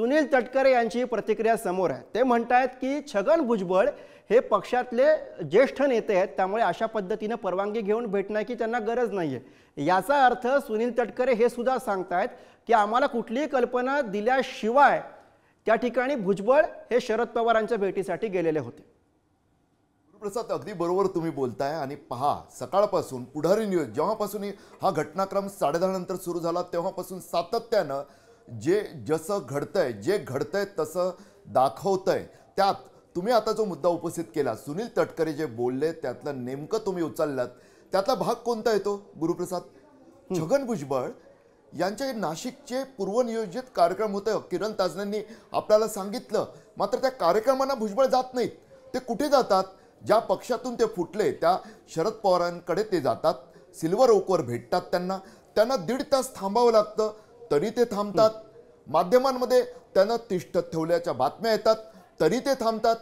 सुनील तटकरे यांची प्रतिक्रिया समोर आहे। ते म्हणतात की छगन भुजबळ हे पक्षातले ज्येष्ठ नेते आहेत, त्यामुळे अशा पद्धतीने परवानगी घेऊन भेटण्याची त्यांना गरज नाहीये। याचा अर्थ सुनील तटकरे हे सुद्धा सांगतायत की आम्हाला कुठलीही कल्पना दिल्याशिवाय त्या ठिकाणी भुजबळ हे शरद पवारांच्या भेटीसाठी गेलेले होते। प्रसाद, अगदी बरोबर तुम्ही बोलताय। आणि पहा, सकाळपासून पुढारी न्यूज जेव्हापासून हा घटनाक्रम 10:30 नंतर सुरू झाला तेव्हापासून सातत्यानं जे जसं घडतंय, जे घडतंय तसं दाखवतंय। त्यात तुम्ही आता जो मुद्दा उपस्थित केला, सुनील तटकरे जे बोलले त्यातलं नेमकं तुम्ही उचललात, त्यातला भाग कोणता येतो गुरुप्रसाद? छगन भुजबळ यांचे नाशिकचे पूर्वनियोजित कार्यक्रम होते, किरण ताजनेंनी आपल्याला सांगितलं। मात्र त्या कार्यक्रमांना भुजबळ जात नाहीत। ते कुठे जातात? ज्या पक्षातून ते फुटले त्या शरद पवारांकडे ते जातात, सिल्वर ओकवर भेटतात। त्यांना 1.5 तास थांबावं लागतं, तरी ते थांबतात। माध्यमांमध्ये त्यांना तिष्ठत ठेवल्याच्या बातम्या येतात, तरी ते थांबतात।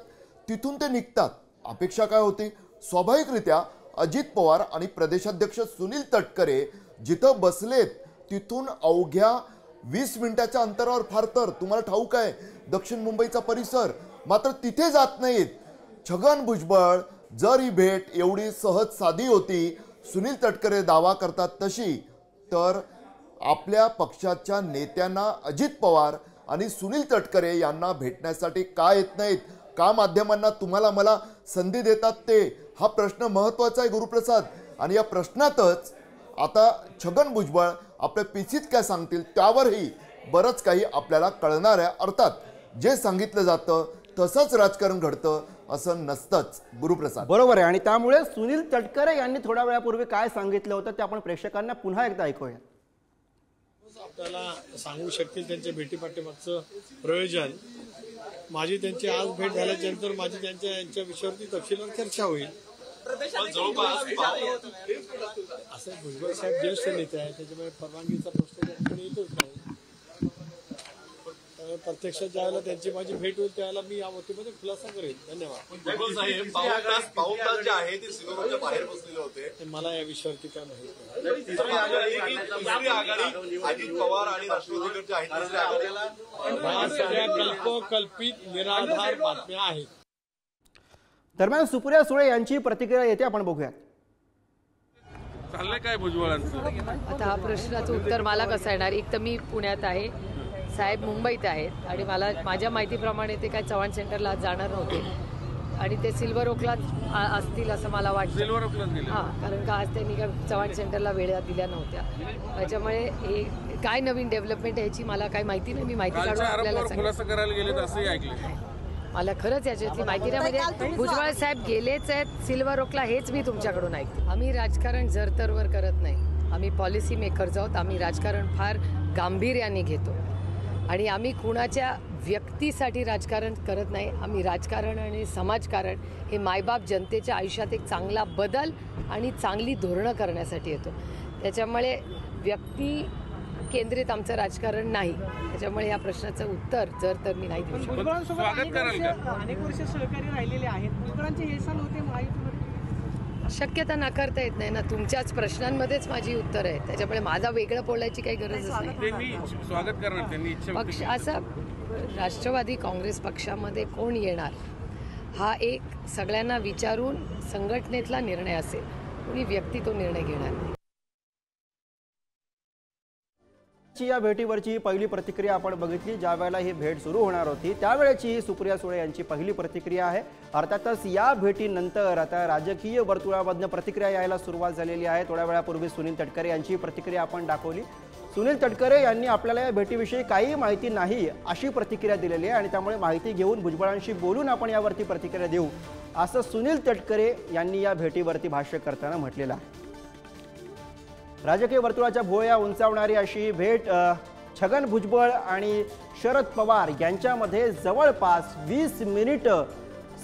तिथून ते निघतात। अपेक्षा काय होती? स्वाभाविकरित्या अजित पवार आणि प्रदेशाध्यक्ष सुनील तटकरे जिथं बसलेत तिथून अवघ्या 20 मिनिटाच्या अंतरावर, फार तर तुम्हाला ठाऊक आहे दक्षिण मुंबईचा परिसर, मात्र तिथे जात नाहीत। छगन भुजबळ जर ही भेट एवढी सहज साधी होती, सुनील तटकरे दावा करतात तशी, तर आपल्या पक्षाच्या नेत्यांना अजित पवार आणि सुनील तटकरे यांना भेटण्यासाठी का येत नाहीत? का माध्यमांना तुम्हाला मला संधी देतात ते? हा प्रश्न महत्त्वाचा आहे गुरुप्रसाद। आणि या प्रश्नातच आता छगन भुजबळ आपल्या पिचीत काय सांगतील त्यावरही बरंच काही आपल्याला कळणार आहे। अर्थात जे सांगितलं जातं तसंच राजकारण घडतं असं नसतंच गुरुप्रसाद। बरोबर आहे। आणि त्यामुळे सुनील तटकरे यांनी थोड्या वेळापूर्वी काय सांगितलं होतं ते आपण प्रेक्षकांना पुन्हा एकदा ऐकूया। आपल्याला सांगू शकतील त्यांच्या भेटीपाठीमागचं प्रयोजन। माझी त्यांची आज भेट झाल्यानंतर माझी यांच्या विषयावरती तपशीलवार चर्चा होईल। असं भुजबळ साहेब ज्येष्ठ नेते आहे, त्याच्यामुळे परवानगीचा प्रश्न येतच नाही। प्रत्यक्षात ज्यावेळेला त्यांची माझी भेट होईल त्यावेळेला मी या वतीमध्ये खुलासा करेन। धन्यवाद। मला या विषयावरती काय माहिती कल्पित निराधार बातम्या आहेत। दरम्यान सुप्रिया सुळे यांची प्रतिक्रिया येते, आपण बघूयात। चाललंय काय भुजबळांचं? आता हा प्रश्नाचं उत्तर मला कसं येणार? एक तर मी पुण्यात आहे, साहेब मुंबईत आहेत, आणि मला माझ्या माहितीप्रमाणे ते काय चव्हाण सेंटरला जाणार नव्हते आणि ते सिल्वर ओकलाच असतील असं मला वाटतं। सिल्वर ओकलाच गेले? हां, कारण का आज त्यांनी काय चव्हाण सेंटरला वेळ दिल्या नव्हत्या, त्याच्यामुळे हे काय नवीन डेव्हलपमेंट याची मला काही माहिती नाही। मी माहिती काढून आपल्याला खुलासा करायला गेले असंही ऐकलं। मला खरंच याच्यातली माहिती नाही। म्हणजे भुजबळ साहेब गेलेच आहेत सिल्वर ओकला, हेच मी तुमच्याकडून ऐकते। आम्ही राजकारण जरतरवर करत नाही, आम्ही पॉलिसी मेकर्स आहोत। आम्ही राजकारण फार गांभीर्याने घेतो आणि आम्ही कुणाच्या व्यक्तीसाठी राजकारण करत नाही। आम्ही राजकारण आणि समाजकारण हे मायबाप जनतेच्या आयुष्यात एक चांगला बदल आणि चांगली धोरणं करण्यासाठी येतो। त्याच्यामुळे व्यक्ती केंद्रित आमचं राजकारण नाही। त्याच्यामुळे या प्रश्नाचं उत्तर जर तर मी नाही देऊ शकत। अनेक वर्ष सहकारी राहिलेले आहेत, भुजबळांचे हे साल होते महायुतीमध्ये, शक्यता नाकारता येत नाही ना। तुमच्याच प्रश्नांमध्येच माझी उत्तर आहे, त्याच्यामुळे माझा वेगळं बोलायची काही गरजच नाही। स्वागत करणार त्यांनी पक्ष असं राष्ट्रवादी काँग्रेस पक्षामध्ये कोण येणार हा एक सगळ्यांना विचारून संघटनेतला निर्णय असेल, कोणी व्यक्ती तो निर्णय घेणार नाही। या भेटीवरची पहिली प्रतिक्रिया आपण बघितली। ज्या वेळेला ही भेट सुरू होणार होती त्यावेळेची सुप्रिया सुळे यांची पहिली प्रतिक्रिया आहे। अर्थातच या भेटीनंतर आता राजकीय वर्तुळामधून प्रतिक्रिया यायला सुरुवात झालेली आहे। थोड्या वेळापूर्वी सुनील तटकरे यांची प्रतिक्रिया आपण दाखवली। सुनील तटकरे यांनी आपल्याला या भेटीविषयी काही माहिती नाही अशी प्रतिक्रिया दिलेली आहे आणि त्यामुळे माहिती घेऊन भुजबळांशी बोलून आपण यावरती प्रतिक्रिया देऊ असं सुनील तटकरे यांनी या भेटीवरती भाष्य करताना म्हटलेलं आहे। राजकीय वर्तुळाच्या भुवया उंचावणारी अशी भेट छगन भुजबळ आणि शरद पवार यांच्यामध्ये जवळपास 20 मिनिटं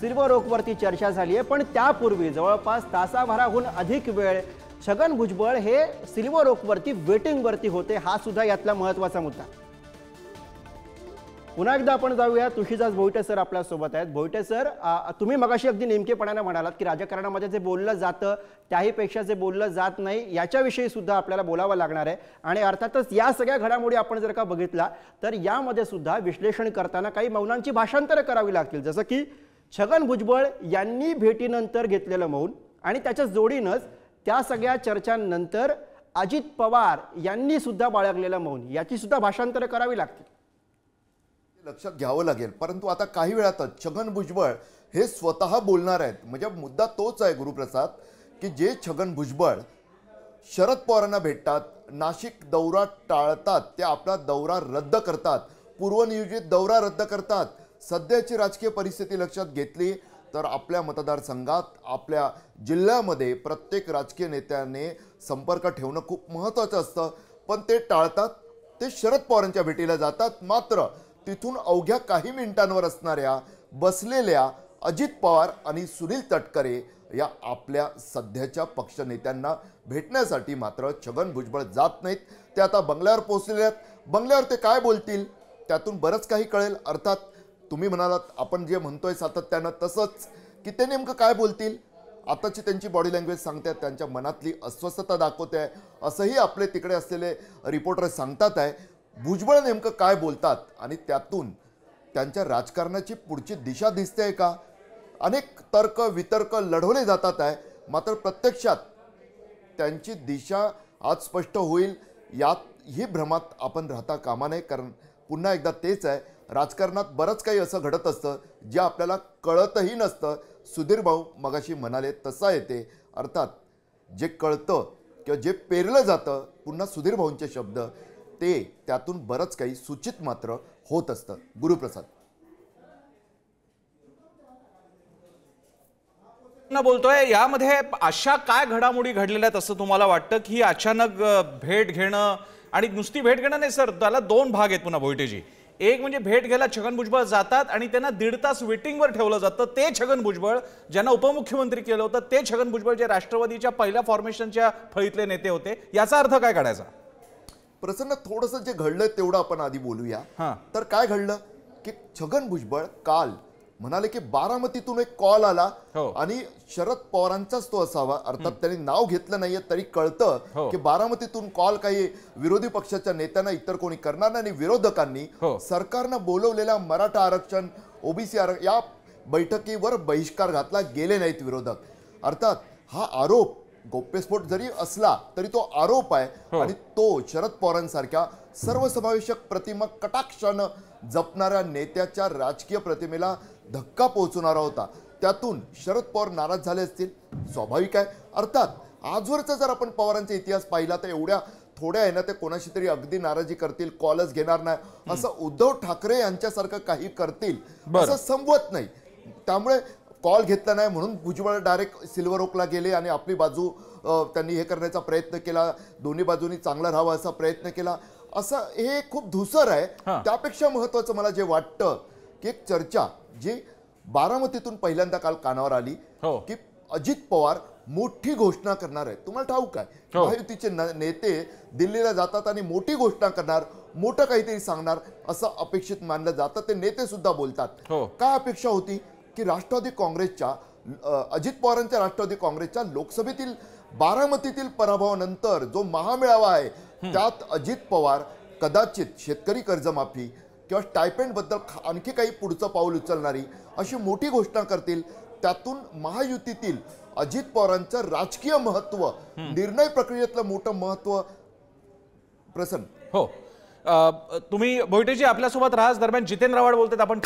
सिल्वर ओकवरती चर्चा झाली आहे। पण त्यापूर्वी जवळपास तासाभराहून अधिक वेळ छगन भुजबळ हे सिल्वर ओकवरती वेटिंगवरती होते। हा सुद्धा यातला महत्त्वाचा मुद्दा। पुन्हा एकदा आपण जाऊया. तुळशीदास भोईटे सर आपल्या सोबत आहेत. भोईटे सर, तुम्ही मगाशी अगदी नेमकेपणाने म्हणालात की राजकारणामध्ये जे बोललं जातं त्याहीपेक्षा जे बोललं जात नाही याच्याविषयी सुद्धा आपल्याला बोलावं लागणार आहे. आणि अर्थातच या सगळ्या घडामोडी आपण जर का बघितला तर यामध्ये सुद्धा विश्लेषण करताना काही मौनांची भाषांतरं करावी लागतील. जसं की छगन भुजबळ यांनी भेटीनंतर घेतलेलं मौन आणि त्याच्या जोडीनंच त्या सगळ्या चर्चांनंतर अजित पवार यांनी सुद्धा बाळगलेलं मौन, याची सुद्धा भाषांतरं करावी लागतील. लक्षात घ्यावं लागेल. परंतु आता काही वेळातच छगन भुजबळ हे स्वतः बोलणार आहेत. म्हणजे मुद्दा तोच आहे गुरुप्रसाद, की जे छगन भुजबळ शरद पवारांना भेटतात, नाशिक दौरा टाळतात, ते आपला दौरा रद्द करतात, पूर्वनियोजित दौरा रद्द करतात. सध्याची राजकीय परिस्थिती लक्षात घेतली तर आपल्या मतदारसंघात, आपल्या जिल्ह्यामध्ये प्रत्येक राजकीय नेत्याने संपर्क ठेवणं खूप महत्त्वाचं असतं. पण ते टाळतात, ते शरद पवारांच्या भेटीला जातात. मात्र तिथून अवघ्या काही मिनिटांवर असणाऱ्या बसलेल्या अजित पवार आणि सुनील तटकरे या आपल्या सध्याच्या पक्षनेत्यांना भेटण्यासाठी मात्र छगन भुजबळ जात नाहीत. ते आता बंगल्यावर पोहोचलेले आहेत. बंगल्यावर ते काय बोलतील त्यातून बरंच काही कळेल. अर्थात तुम्ही म्हणालात, आपण जे म्हणतोय सातत्यानं तसंच, की ते नेमकं काय बोलतील. आताची त्यांची बॉडी लँग्वेज सांगते, त्यांच्या मनातली अस्वस्थता दाखवते आहे, असंही आपले तिकडे असलेले रिपोर्टर सांगतात आहे. भुजबळ नेमकं काय बोलतात आणि त्यातून त्यांच्या राजकारणाची पुढची दिशा दिसते का. अनेक तर्क वितर्क लढवले जातात आहे, मात्र प्रत्यक्षात त्यांची दिशा आज स्पष्ट होईल यात ही भ्रमात आपण राहता कामा नये. कारण पुन्हा एकदा तेच आहे, राजकारणात बरंच काही असं घडत असतं जे आपल्याला कळतही नसतं. सुधीर भाऊ मगाशी म्हणाले तसा येते. अर्थात जे कळतं किंवा जे पेरलं जातं, पुन्हा सुधीर भाऊंचे शब्द, ते त्यातून बरंच काही सूचित मात्र होत असतं. गुरुप्रसाद बोलतोय, यामध्ये अशा काय घडामोडी घडलेल्या आहेत असं तुम्हाला वाटतं की ही अचानक भेट घेणं, आणि नुसती भेट घेणं नाही सर, त्याला दोन भाग आहेत पुन्हा भोईटेजी. एक म्हणजे भेट घ्यायला छगन भुजबळ जातात आणि त्यांना 1.5 तास वेटिंगवर ठेवलं जातं. ते छगन भुजबळ ज्यांना उपमुख्यमंत्री केलं होतं, ते छगन भुजबळ जे राष्ट्रवादीच्या पहिल्या फॉर्मेशनच्या फळीतले नेते होते. याचा अर्थ काय काढायचा. प्रसन्न, थोडंसं जे घडलं तेवढं आपण आधी बोलूया. तर काय घडलं की छगन भुजबळ काल म्हणाले की बारामतीतून एक कॉल आला आणि शरद पवारांचाच तो असावा. अर्थात त्यांनी नाव घेतलं नाहीये तरी कळतं की बारामतीतून कॉल काही विरोधी पक्षाच्या नेत्यांना इतर कोणी करणार नाही. आणि विरोधकांनी सरकारनं बोलवलेल्या मराठा आरक्षण, ओबीसी आरक्षण या बैठकीवर बहिष्कार घातला, गेले नाहीत विरोधक. अर्थात हा आरोप गौप्यस्फोट जरी असला तरी तो आरोप आहे आणि तो शरद पवारांसारख्या सर्वसमावेशक प्रतिमा कटाक्षानं जपणाऱ्या नेत्याच्या राजकीय प्रतिमेला धक्का पोहोचवणारा होता. त्यातून शरद पवार नाराज झाले असतील, स्वाभाविक आहे. अर्थात आजवरचा जर आपण पवारांचा इतिहास पाहिला तर एवढ्या थोड्या आहे ना, ते कोणाशी तरी अगदी नाराजी करतील, कॉलच घेणार नाही, असं उद्धव ठाकरे यांच्यासारखं काही करतील असं संभवत नाही. त्यामुळे कॉल घेतला नाही म्हणून भुजबळ डायरेक्ट सिल्वर ओकला गेले आणि आपली बाजू त्यांनी हे करण्याचा प्रयत्न केला, दोन्ही बाजूंनी चांगला राहावा असा प्रयत्न केला. असं हे खूप धुसर आहे. त्यापेक्षा महत्त्वाचं मला जे वाटतं की एक चर्चा जी बारामतीतून पहिल्यांदा काल कानावर आली की अजित पवार मोठी घोषणा करणार आहे. तुम्हाला ठाऊक आहे, महायुतीचे नेते दिल्लीला जातात आणि मोठी घोषणा करणार, मोठं काहीतरी सांगणार असं अपेक्षित मानलं जातं. ते नेते सुद्धा बोलतात. काय अपेक्षा होती की राष्ट्रवादी काँग्रेसच्या, अजित पवारांच्या राष्ट्रवादी काँग्रेसच्या लोकसभेतील बारामतीतील पराभवानंतर जो महामेळावा आहे त्यात अजित पवार कदाचित शेतकरी कर्जमाफी किंवा स्टायपेंड बद्दल आणखी काही पुढचं पाऊल उचलणारी अशी मोठी घोषणा करतील. त्यातून महायुतीतील अजित पवारांचं राजकीय महत्व, निर्णय प्रक्रियेतलं मोठं महत्व. प्रसन्न, हो, तुम्ही भोईटेजी आपल्यासोबत राहा. दरम्यान जितेंद्र आव्हाड बोलतात. आपण